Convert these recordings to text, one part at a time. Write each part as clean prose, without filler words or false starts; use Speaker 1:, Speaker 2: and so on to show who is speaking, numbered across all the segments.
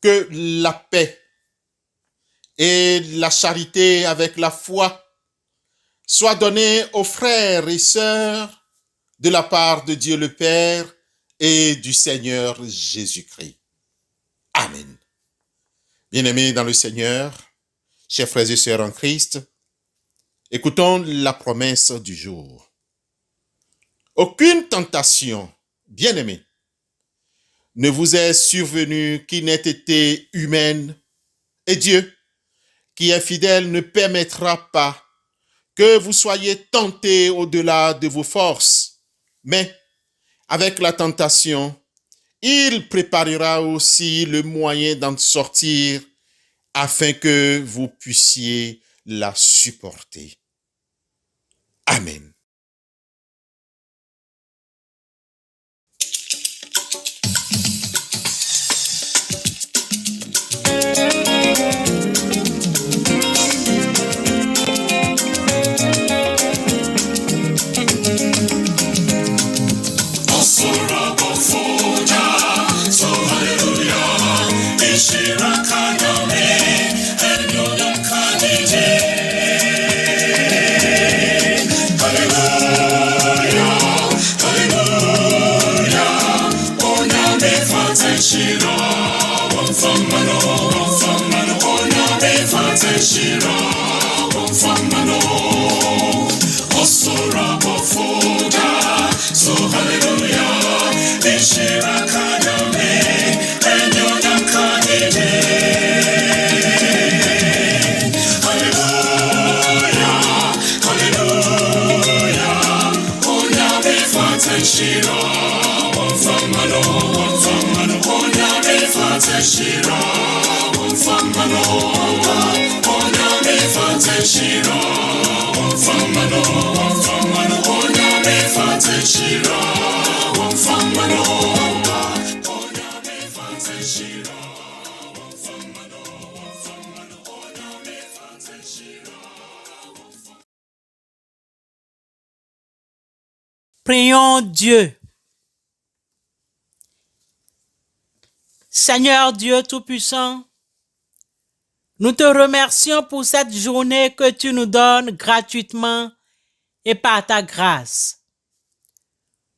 Speaker 1: que la paix et la charité avec la foi soient données aux frères et sœurs de la part de Dieu le Père et du Seigneur Jésus-Christ. Amen. Bien-aimés dans le Seigneur, chers frères et sœurs en Christ, écoutons la promesse du jour. Aucune tentation, bien-aimés, ne vous est survenue qui n'ait été humaine, et Dieu, qui est fidèle, ne permettra pas que vous soyez tentés au-delà de vos forces. Mais avec la tentation, il préparera aussi le moyen d'en sortir afin que vous puissiez la supporter. Amen.
Speaker 2: Prions Dieu. Seigneur Dieu Tout-Puissant, nous te remercions pour cette journée que tu nous donnes gratuitement et par ta grâce.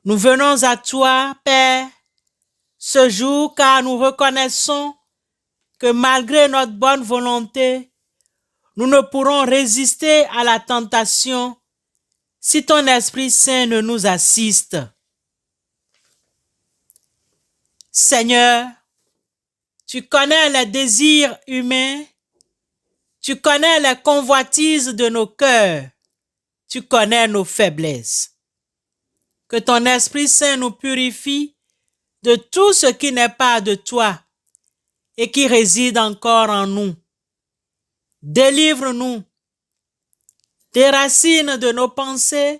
Speaker 2: Nous venons à toi, Père, ce jour car nous reconnaissons que malgré notre bonne volonté, nous ne pourrons résister à la tentation si ton Esprit Saint ne nous assiste. Seigneur, tu connais les désirs humains, tu connais les convoitises de nos cœurs, tu connais nos faiblesses. Que ton Esprit Saint nous purifie de tout ce qui n'est pas de toi et qui réside encore en nous. Délivre-nous, déracine de nos pensées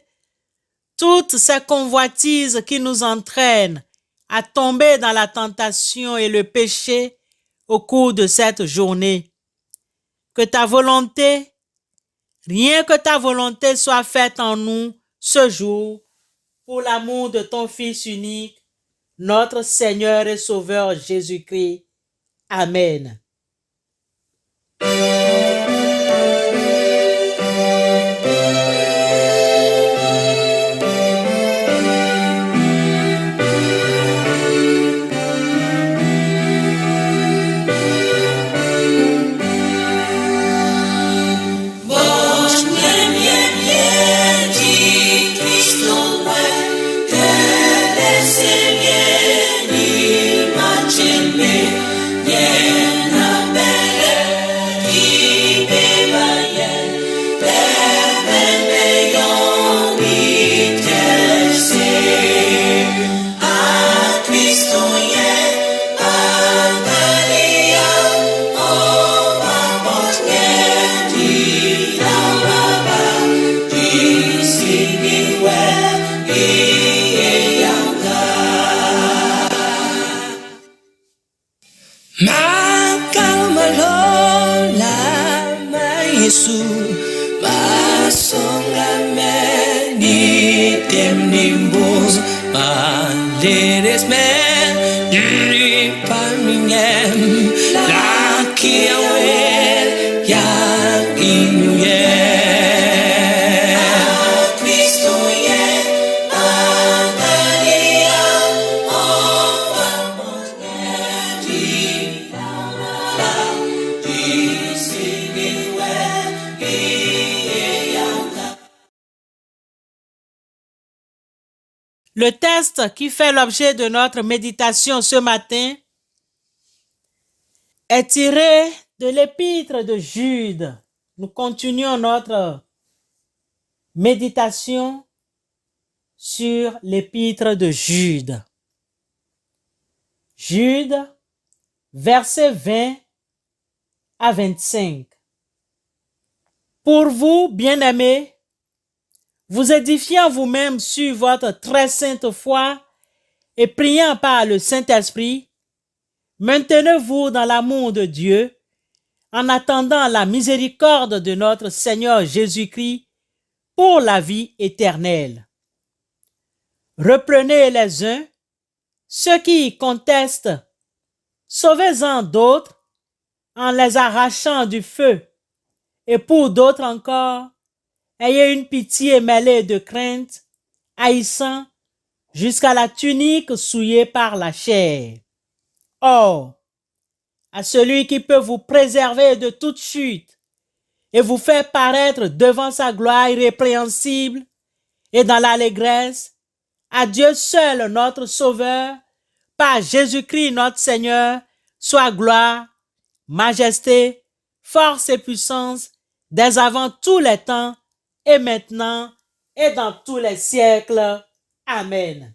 Speaker 2: toutes ces convoitises qui nous entraînent à tomber dans la tentation et le péché au cours de cette journée. Que ta volonté, rien que ta volonté soit faite en nous ce jour pour l'amour de ton Fils unique, notre Seigneur et Sauveur Jésus-Christ. Amen.
Speaker 3: Nimbus, my latest man,
Speaker 2: Le texte qui fait l'objet de notre méditation ce matin est tiré de l'épître de Jude. Nous continuons notre méditation sur l'épître de Jude. Jude, versets 20 à 25. Pour vous, bien-aimés, vous édifiant vous-même sur votre très sainte foi et priant par le Saint-Esprit, maintenez-vous dans l'amour de Dieu en attendant la miséricorde de notre Seigneur Jésus-Christ pour la vie éternelle. Reprenez les uns ceux qui contestent, sauvez-en d'autres en les arrachant du feu, et pour d'autres encore, ayez une pitié mêlée de crainte, haïssant jusqu'à la tunique souillée par la chair. Or, à celui qui peut vous préserver de toute chute et vous faire paraître devant sa gloire irrépréhensible et dans l'allégresse, à Dieu seul notre Sauveur, par Jésus-Christ notre Seigneur, soit gloire, majesté, force et puissance, dès avant tous les temps, et maintenant, et dans tous les siècles. Amen.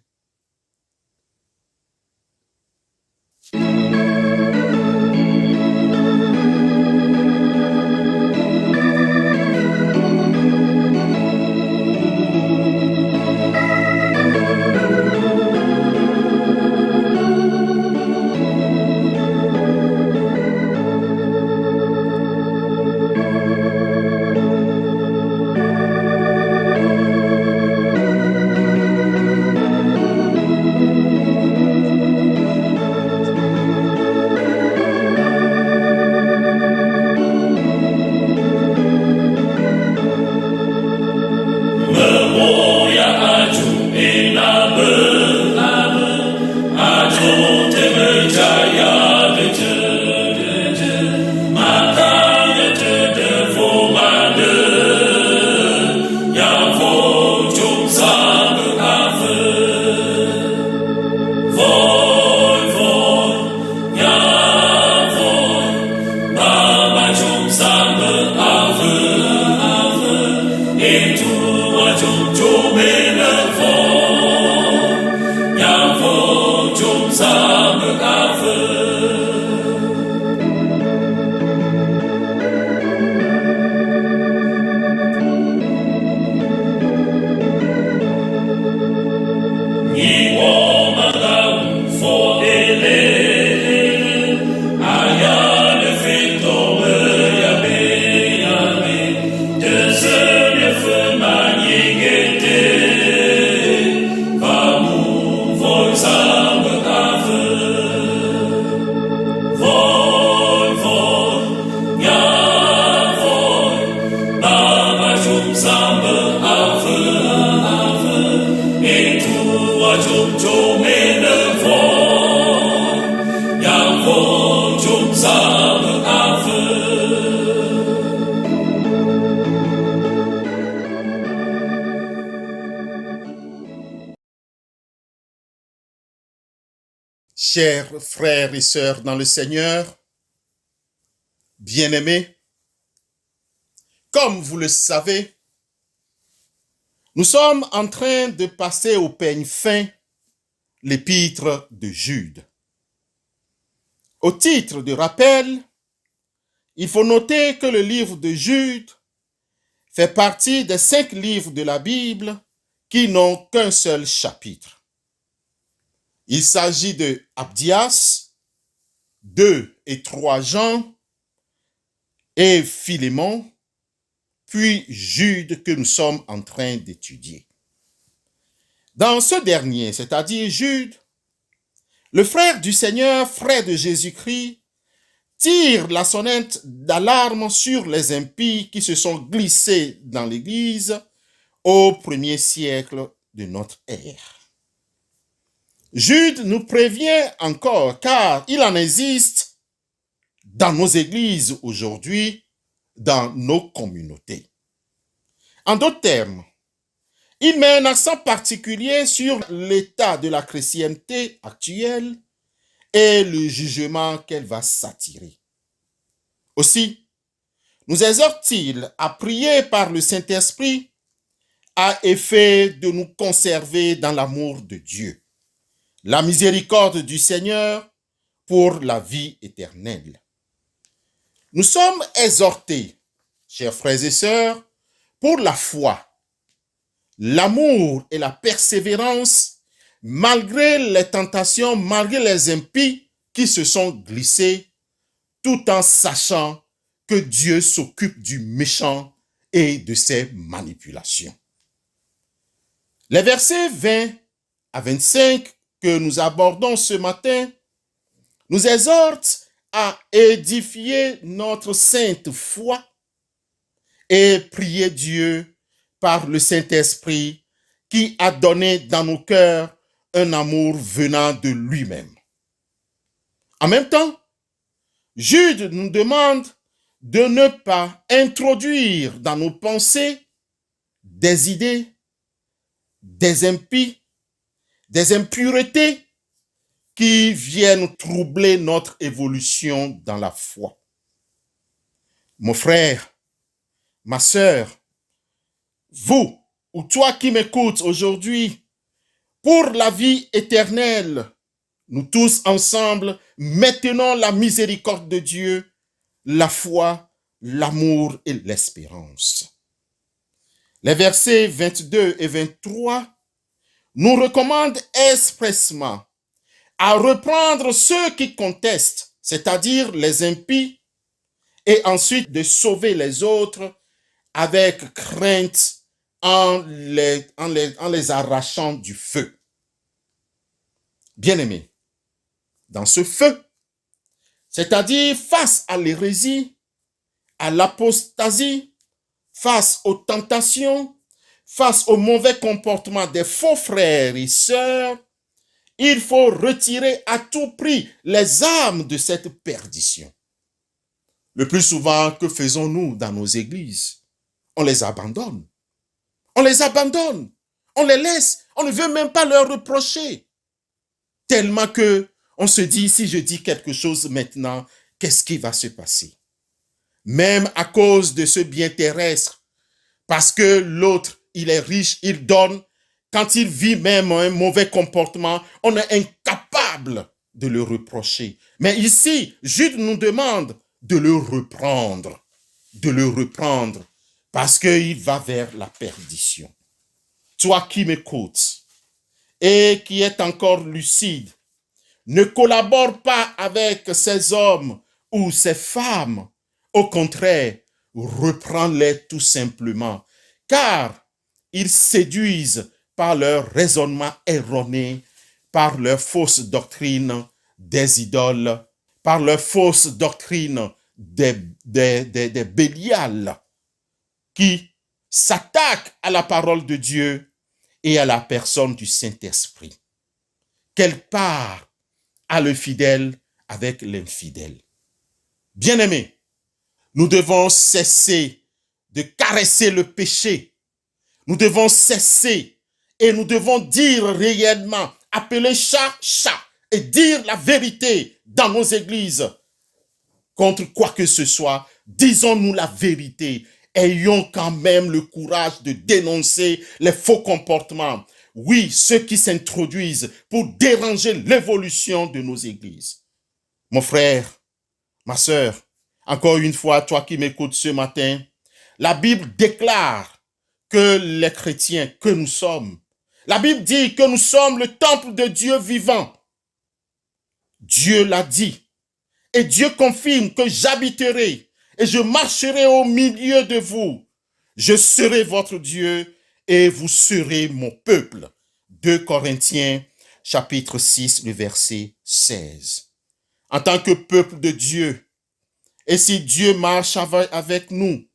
Speaker 1: Chers frères et sœurs dans le Seigneur, bien-aimés, comme vous le savez, nous sommes en train de passer au peigne fin l'épître de Jude. Au titre de rappel, il faut noter que le livre de Jude fait partie des 5 livres de la Bible qui n'ont qu'un seul chapitre. Il s'agit de Abdias, 2 et 3 Jean et Philémon, puis Jude que nous sommes en train d'étudier. Dans ce dernier, c'est-à-dire Jude, le frère du Seigneur, frère de Jésus-Christ, tire la sonnette d'alarme sur les impies qui se sont glissés dans l'Église au premier siècle de notre ère. Jude nous prévient encore, car il en existe dans nos églises aujourd'hui, dans nos communautés. En d'autres termes, il met un accent particulier sur l'état de la chrétienté actuelle et le jugement qu'elle va s'attirer. Aussi, nous exhorte-t-il à prier par le Saint-Esprit à effet de nous conserver dans l'amour de Dieu, la miséricorde du Seigneur pour la vie éternelle. Nous sommes exhortés, chers frères et sœurs, pour la foi, l'amour et la persévérance, malgré les tentations, malgré les impies qui se sont glissés, tout en sachant que Dieu s'occupe du méchant et de ses manipulations. Les versets 20 à 25 que nous abordons ce matin nous exhortent à édifier notre sainte foi et prier Dieu par le Saint-Esprit qui a donné dans nos cœurs un amour venant de lui-même. En même temps, Jude nous demande de ne pas introduire dans nos pensées des idées, des impies, des impuretés qui viennent troubler notre évolution dans la foi. Mon frère, ma sœur, vous ou toi qui m'écoutes aujourd'hui, pour la vie éternelle, nous tous ensemble, maintenons la miséricorde de Dieu, la foi, l'amour et l'espérance. Les versets 22 et 23 nous recommandent expressément à reprendre ceux qui contestent, c'est-à-dire les impies, et ensuite de sauver les autres avec crainte en les arrachant du feu. Bien-aimés, dans ce feu, c'est-à-dire face à l'hérésie, à l'apostasie, face aux tentations, face au mauvais comportement des faux frères et sœurs, il faut retirer à tout prix les âmes de cette perdition. Le plus souvent, que faisons-nous dans nos églises? On les abandonne. On les abandonne. On les laisse. On ne veut même pas leur reprocher. Tellement que on se dit, si je dis quelque chose maintenant, qu'est-ce qui va se passer? Même à cause de ce bien terrestre, parce que l'autre, il est riche, il donne. Quand il vit même un mauvais comportement, on est incapable de le reprocher. Mais ici, Jude nous demande de le reprendre, parce qu'il va vers la perdition. Toi qui m'écoutes et qui es encore lucide, ne collabore pas avec ces hommes ou ces femmes. Au contraire, reprends-les tout simplement, car ils séduisent par leur raisonnement erroné, par leur fausse doctrine des idoles, par leur fausse doctrine des Bélial, qui s'attaquent à la parole de Dieu et à la personne du Saint-Esprit. Quelle part a le fidèle avec l'infidèle? Bien-aimés, nous devons cesser de caresser le péché. Nous devons cesser et nous devons dire réellement, appeler chat, chat, et dire la vérité dans nos églises. Contre quoi que ce soit, disons-nous la vérité. Ayons quand même le courage de dénoncer les faux comportements. Oui, ceux qui s'introduisent pour déranger l'évolution de nos églises. Mon frère, ma sœur, encore une fois, toi qui m'écoutes ce matin, la Bible déclare que les chrétiens que nous sommes, la Bible dit que nous sommes le temple de Dieu vivant. Dieu l'a dit. Et Dieu confirme que j'habiterai et je marcherai au milieu de vous. Je serai votre Dieu et vous serez mon peuple. 2 Corinthiens, chapitre 6, le verset 16. En tant que peuple de Dieu, Et si Dieu marche avec nous,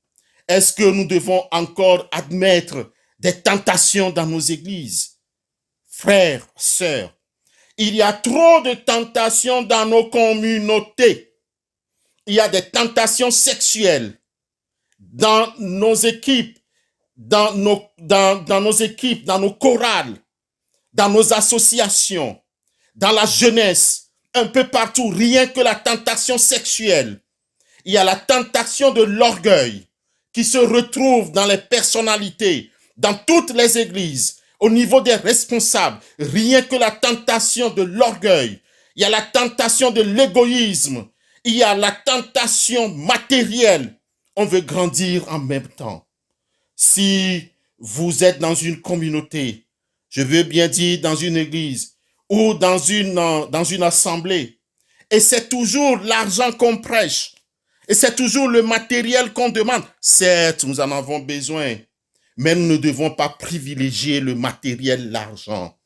Speaker 1: est-ce que nous devons encore admettre des tentations dans nos églises? Frères, sœurs, il y a trop de tentations dans nos communautés. Il y a des tentations sexuelles dans nos équipes, dans nos équipes, dans nos chorales, dans nos associations, dans la jeunesse, un peu partout, rien que la tentation sexuelle. Il y a la tentation de l'orgueil qui se retrouve dans les personnalités, dans toutes les églises, au niveau des responsables, rien que la tentation de l'orgueil. Il y a la tentation de l'égoïsme. Il y a la tentation matérielle. On veut grandir en même temps. Si vous êtes dans une communauté, je veux bien dire dans une église ou dans une assemblée, et c'est toujours l'argent qu'on prêche, et c'est toujours le matériel qu'on demande. Certes, nous en avons besoin, mais nous ne devons pas privilégier le matériel, l'argent.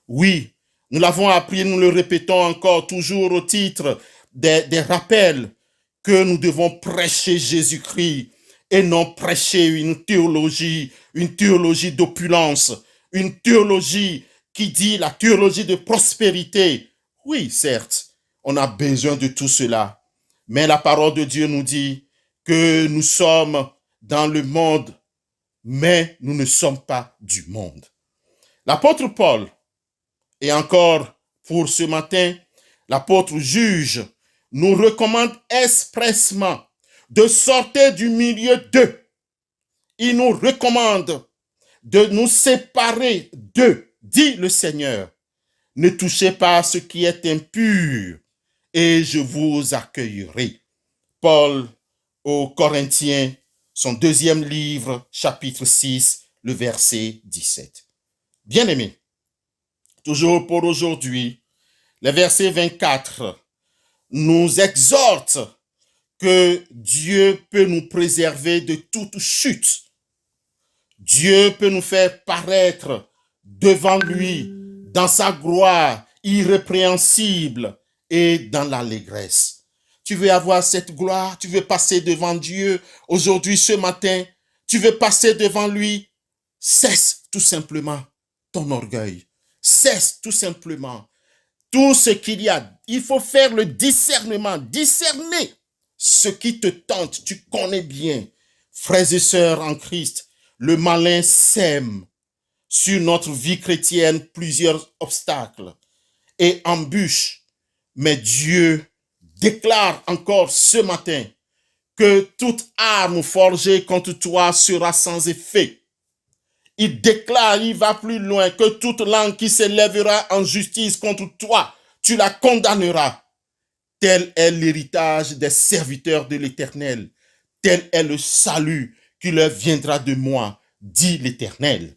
Speaker 1: Oui, nous l'avons appris, nous le répétons encore, toujours au titre des rappels, que nous devons prêcher Jésus-Christ et non prêcher une théologie d'opulence, une théologie qui dit la théologie de prospérité. Oui, certes, on a besoin de tout cela, mais la parole de Dieu nous dit que nous sommes dans le monde, mais nous ne sommes pas du monde. L'apôtre Paul, et encore pour ce matin, l'apôtre juge, nous recommande expressement de sortir du milieu d'eux. Il nous recommande de nous séparer d'eux, dit le Seigneur. Ne touchez pas à ce qui est impur et je vous accueillerai. Paul aux Corinthiens, son 2e livre, chapitre 6, le verset 17. Bien-aimés, toujours pour aujourd'hui, le verset 24 nous exhorte que Dieu peut nous préserver de toute chute. Dieu peut nous faire paraître devant lui dans sa gloire irrépréhensible et dans l'allégresse. Tu veux avoir cette gloire, tu veux passer devant Dieu aujourd'hui, ce matin, tu veux passer devant lui, cesse tout simplement ton orgueil. Cesse tout simplement tout ce qu'il y a. Il faut faire le discernement, discerner ce qui te tente, tu connais bien. Frères et sœurs en Christ, le malin sème sur notre vie chrétienne plusieurs obstacles et embûches. Mais Dieu déclare encore ce matin que toute arme forgée contre toi sera sans effet. Il déclare, il va plus loin, que toute langue qui s'élèvera en justice contre toi, tu la condamneras. Tel est l'héritage des serviteurs de l'Éternel. Tel est le salut qui leur viendra de moi, dit l'Éternel.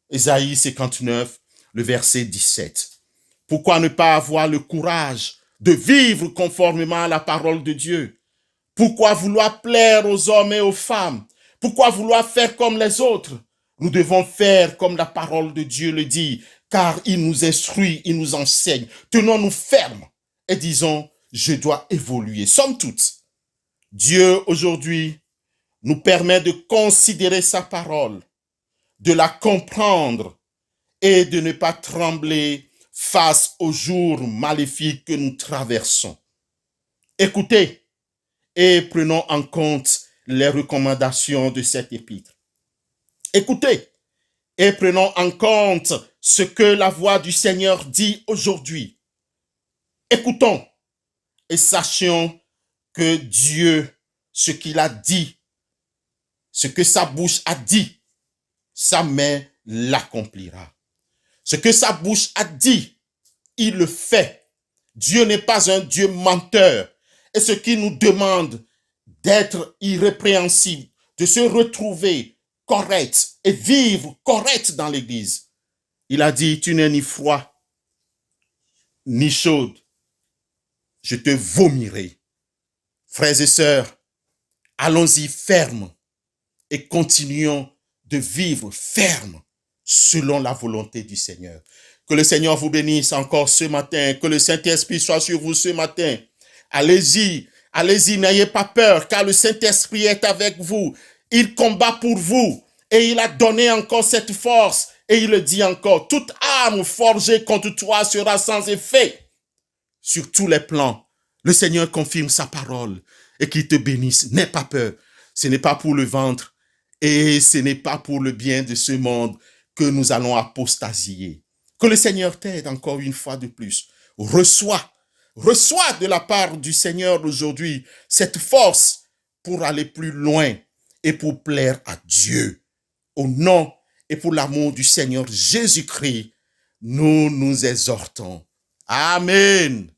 Speaker 1: Ésaïe 59, le verset 17. Pourquoi ne pas avoir le courage de vivre conformément à la parole de Dieu? Pourquoi vouloir plaire aux hommes et aux femmes? Pourquoi vouloir faire comme les autres? Nous devons faire comme la parole de Dieu le dit, car il nous instruit, il nous enseigne. Tenons-nous fermes et disons, je dois évoluer. Somme toute, Dieu aujourd'hui nous permet de considérer sa parole, de la comprendre et de ne pas trembler face aux jours maléfiques que nous traversons. Écoutez et prenons en compte les recommandations de cet épître. Écoutez et prenons en compte ce que la voix du Seigneur dit aujourd'hui. Écoutons et sachons que Dieu, ce qu'il a dit, ce que sa bouche a dit, sa main l'accomplira. Ce que sa bouche a dit, il le fait. Dieu n'est pas un Dieu menteur. Et ce qu'il nous demande d'être irrépréhensible, de se retrouver correct et vivre correct dans l'église. Il a dit, tu n'es ni froid, ni chaude. Je te vomirai. Frères et sœurs, allons-y ferme et continuons de vivre ferme selon la volonté du Seigneur. Que le Seigneur vous bénisse encore ce matin, que le Saint-Esprit soit sur vous ce matin. Allez-y Allez-y, n'ayez pas peur, car le Saint-Esprit est avec vous. Il combat pour vous et il a donné encore cette force. Et il le dit encore, toute arme forgée contre toi sera sans effet. Sur tous les plans, le Seigneur confirme sa parole et qu'il te bénisse. N'aie pas peur. Ce n'est pas pour le ventre et ce n'est pas pour le bien de ce monde que nous allons apostasier. Que le Seigneur t'aide encore une fois de plus. Reçois de la part du Seigneur aujourd'hui cette force pour aller plus loin et pour plaire à Dieu. Au nom et pour l'amour du Seigneur Jésus-Christ, nous nous exhortons. Amen.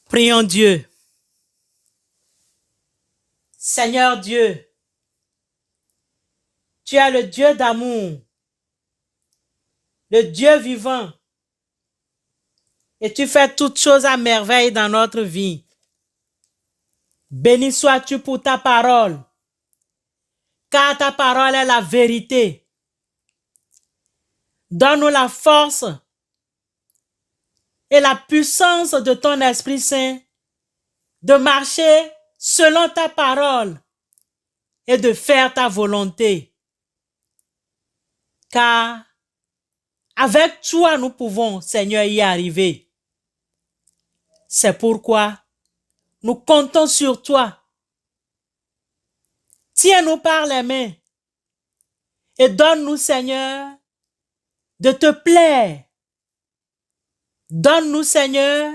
Speaker 2: Prions Dieu. Seigneur Dieu, tu es le Dieu d'amour, le Dieu vivant, et tu fais toutes choses à merveille dans notre vie. Béni sois-tu pour ta parole, car ta parole est la vérité. Donne-nous la force et la puissance de ton Esprit Saint de marcher selon ta parole et de faire ta volonté. Car avec toi, nous pouvons, Seigneur, y arriver. C'est pourquoi nous comptons sur toi. Tiens-nous par les mains et donne-nous, Seigneur, de te plaire. Donne-nous, Seigneur,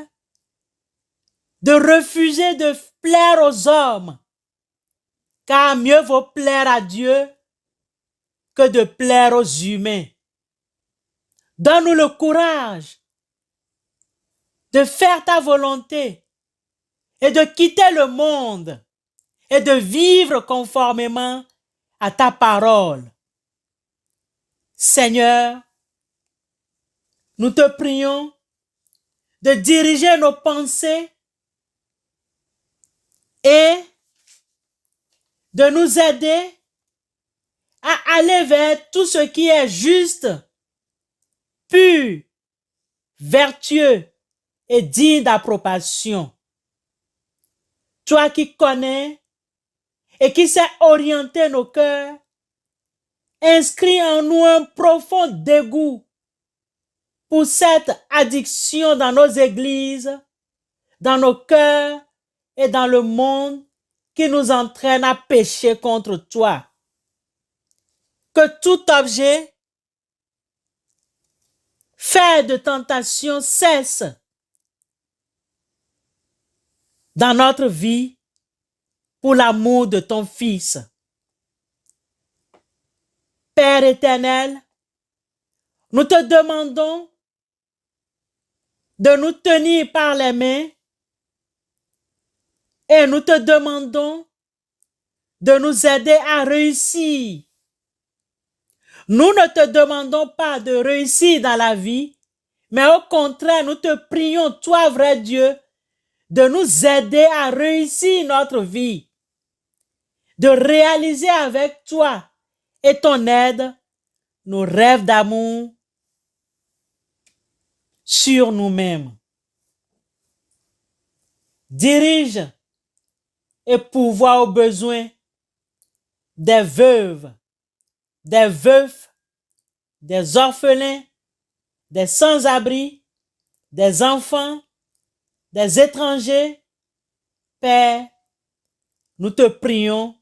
Speaker 2: de refuser de plaire aux hommes, car mieux vaut plaire à Dieu que de plaire aux humains. Donne-nous le courage de faire ta volonté et de quitter le monde et de vivre conformément à ta parole. Seigneur, nous te prions de diriger nos pensées et de nous aider à aller vers tout ce qui est juste, pur, vertueux et digne d'approbation. Toi qui connais et qui sais orienter nos cœurs, inscris en nous un profond dégoût pour cette addiction dans nos églises, dans nos cœurs et dans le monde qui nous entraîne à pécher contre toi. Que tout objet fait de tentation cesse dans notre vie pour l'amour de ton Fils. Père éternel, nous te demandons de nous tenir par les mains et nous te demandons de nous aider à réussir. Nous ne te demandons pas de réussir dans la vie, mais au contraire, nous te prions, toi, vrai Dieu, de nous aider à réussir notre vie, de réaliser avec toi et ton aide nos rêves d'amour sur nous-mêmes. Dirige et pourvois aux besoins des veuves, des veufs, des orphelins, des sans-abri, des enfants, des étrangers. Père, nous te prions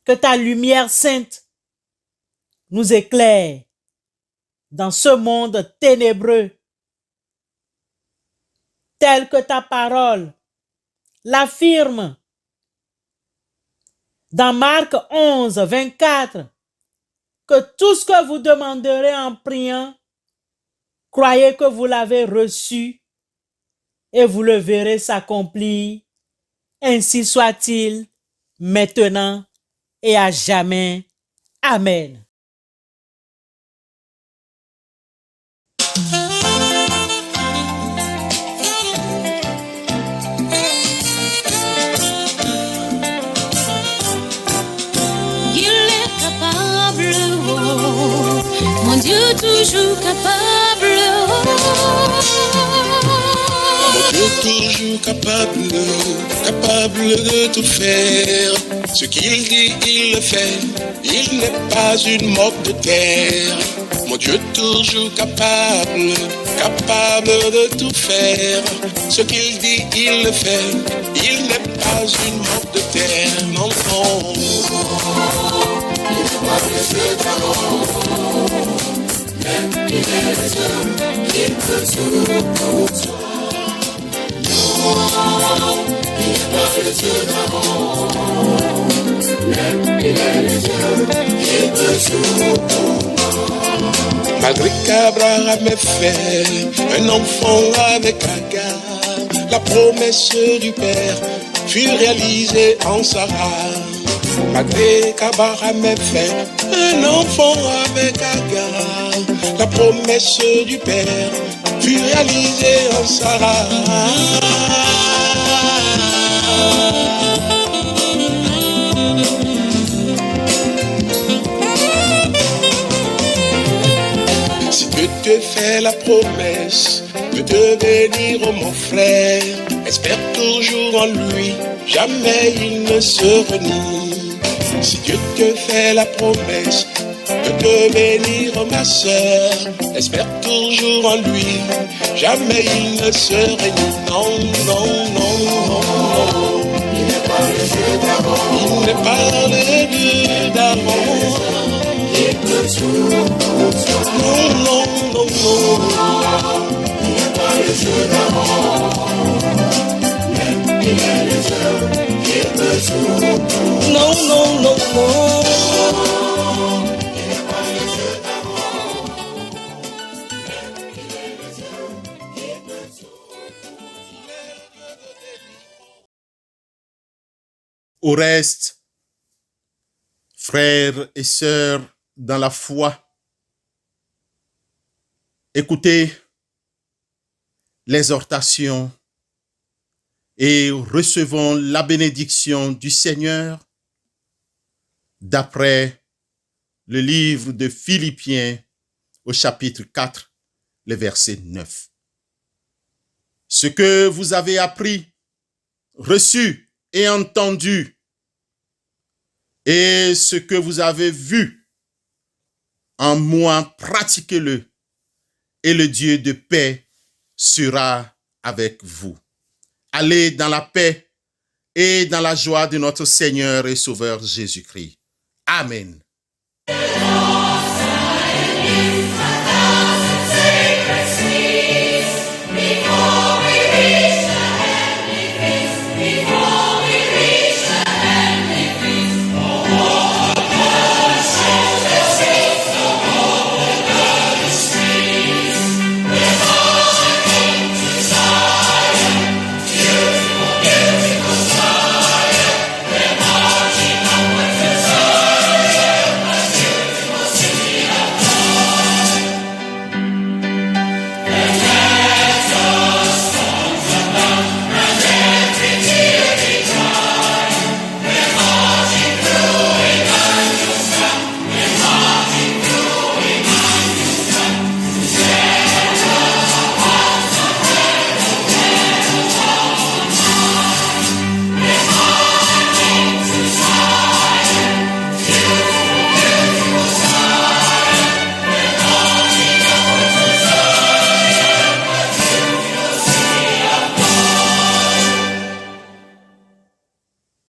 Speaker 2: que ta lumière sainte nous éclaire dans ce monde ténébreux, tel que ta parole l'affirme dans Marc 11, 24, que tout ce que vous demanderez en priant, croyez que vous l'avez reçu et vous le verrez s'accomplir. Ainsi soit-il, maintenant et à jamais. Amen.
Speaker 3: Mon Dieu toujours capable,
Speaker 4: Mon Dieu toujours capable de tout faire. Ce qu'il dit, il le fait. Il n'est pas une moque de terre. Mon Dieu toujours capable de tout faire. Ce qu'il dit, il le fait. Il n'est pas une moque de terre. Non, non. Il n'est pas laissé d'amour. Même il est les yeux, il peut tout toi. Non, il n'est pas laissé d'amour. Même il est les yeux, il peut tout moi. Malgré qu'Abraham ait fait un enfant avec Agar, la promesse du Père fut réalisée en Sarah. Malgré qu'Abraham ait fait un enfant avec Agar, la promesse du Père fut réalisée en Sarah. Si Dieu te fait la promesse de te bénir, oh mon frère, espère toujours en lui, jamais il ne se renie. Si Dieu te fait la promesse de te bénir, oh ma sœur, espère toujours en lui, jamais il ne se renie. Non, non, non, non, non. Il n'est pas le Dieu d'avant. Il n'est pas le Dieu d'avant. Il peut tout pour toi. Non, non, non, non. Il n'est pas le Dieu d'avant. Même il est le Dieu. Il peut tout pour toi. Non, non, non, non. Il n'est pas le Dieu d'avant. Même il est le Dieu. Il peut tout pour toi.
Speaker 1: Au reste, frères et sœurs dans la foi, écoutez l'exhortation et recevons la bénédiction du Seigneur d'après le livre de Philippiens au chapitre 4, le verset 9. Ce que vous avez appris, reçu et entendu, et ce que vous avez vu en moi, pratiquez-le, et le Dieu de paix sera avec vous. Allez dans la paix et dans la joie de notre Seigneur et Sauveur Jésus-Christ. Amen.